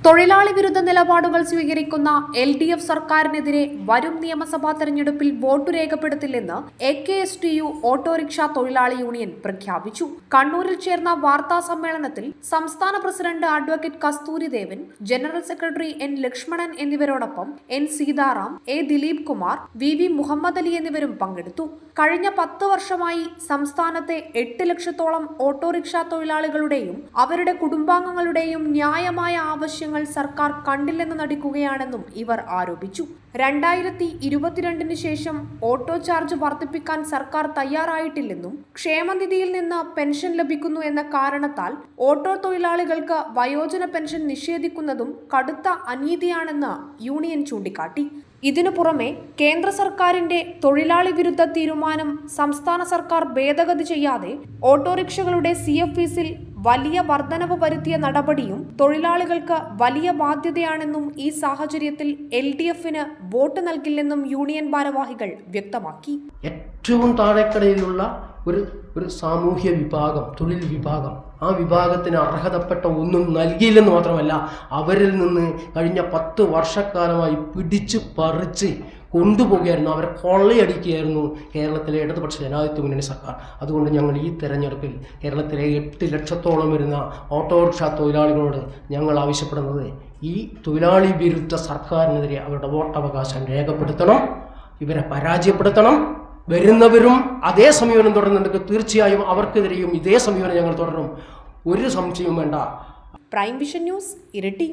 തൊഴിലാളി വിരുദ്ധ നിലപാടുകൾ സ്വീകരിക്കുന്ന LDF സർക്കാരിനെതിരെ വരും നിയമസഭാ തെരഞ്ഞെടുപ്പിൽ വോട്ട് രേഖപ്പെടുത്തില്ലെന്ന് AKSTU ഓട്ടോറിക്ഷ തൊഴിലാളി യൂണിയൻ പ്രഖ്യാപിച്ചു. കണ്ണൂരിൽ ചേർന്ന വാർത്താ സമ്മേളനത്തിൽ സംസ്ഥാന president advocate Kasthuridevan, general secretary N Lakshmanan എന്നിവരോടൊപ്പം N Sitaram, A Dileep Kumar, VV Muhammad Ali എന്നിവരും പങ്കെടുത്തു. കഴിഞ്ഞ 10 വർഷമായി സംസ്ഥാനത്തെ 8 ലക്ഷത്തോളം ഓട്ടോറിക്ഷ തൊഴിലാളികളുടെയും അവരുടെ കുടുംബാംഗങ്ങളുടെയും ന്യായമായ ആവശ്യങ്ങൾ സർക്കാർ കണ്ടില്ലെന്ന് നടിക്കുകയാണെന്നും ഇവർ ആരോപിച്ചു. 2022 ശേഷം ഓട്ടോ ചാർജ് വർദ്ധിപ്പിക്കാൻ സർക്കാർ തയ്യാറായിട്ടില്ലെന്നും ക്ഷേമനിധിയിൽ നിന്ന് പെൻഷൻ ലഭിക്കുന്നു എന്ന കാരണത്താൽ ഓട്ടോ തൊഴിലാളികൾക്ക് വയോജന പെൻഷൻ നിഷേധിക്കുന്നതും കടുത്ത അനീതിയാണെന്ന് യൂണിയൻ ചൂണ്ടിക്കാട്ടി. ഇതിനു പുറമെ കേന്ദ്ര സർക്കാരിന്റെ തൊഴിലാളി വിരുദ്ധ തീരുമാനം സംസ്ഥാന സർക്കാർ ഭേദഗതി ചെയ്യാതെ ഓട്ടോറിക്ഷകളുടെ CF ഫീസിൽ വലിയ വർധനവ് വരുത്തിയ നടപടിയും തൊഴിലാളികൾക്ക് വലിയ ബാധ്യതയാണെന്നും ഈ സാഹചര്യത്തിൽ LDFന് വോട്ട് നൽകില്ലെന്നും യൂണിയൻ ഭാരവാഹികൾ വ്യക്തമാക്കി. ഏറ്റവും താഴെക്കടയിലുള്ള ഒരു സാമൂഹ്യ വിഭാഗം, തൊഴിൽ വിഭാഗം, ആ വിഭാഗത്തിന് അർഹതപ്പെട്ട ഒന്നും നൽകിയില്ലെന്ന് മാത്രമല്ല, അവരിൽ നിന്ന് കഴിഞ്ഞ 10 വർഷക്കാലമായി പിടിച്ചു പറിച്ച് കൊണ്ടുപോകുകയായിരുന്നു, അവരെ കൊള്ളയടിക്കുകയായിരുന്നു കേരളത്തിലെ ഇടതുപക്ഷ ജനാധിപത്യ മുന്നണി സർക്കാർ. അതുകൊണ്ട് ഞങ്ങൾ ഈ തെരഞ്ഞെടുപ്പിൽ കേരളത്തിലെ 8 ലക്ഷത്തോളം വരുന്ന ഓട്ടോറിക്ഷ തൊഴിലാളികളോട് ഞങ്ങൾ ആവശ്യപ്പെടുന്നത് ഈ തൊഴിലാളി വിരുദ്ധ സർക്കാരിനെതിരെ അവരുടെ വോട്ടവകാശം രേഖപ്പെടുത്തണം, ഇവരെ പരാജയപ്പെടുത്തണം. വരുന്നവരും അതേ സമീപനം തുടരുന്നുണ്ടെങ്കിൽ തീർച്ചയായും അവർക്കെതിരെയും ഇതേ സമീപനം ഞങ്ങൾ തുടരും. ഒരു സംശയവും വേണ്ട. Prime vision news, Iritty.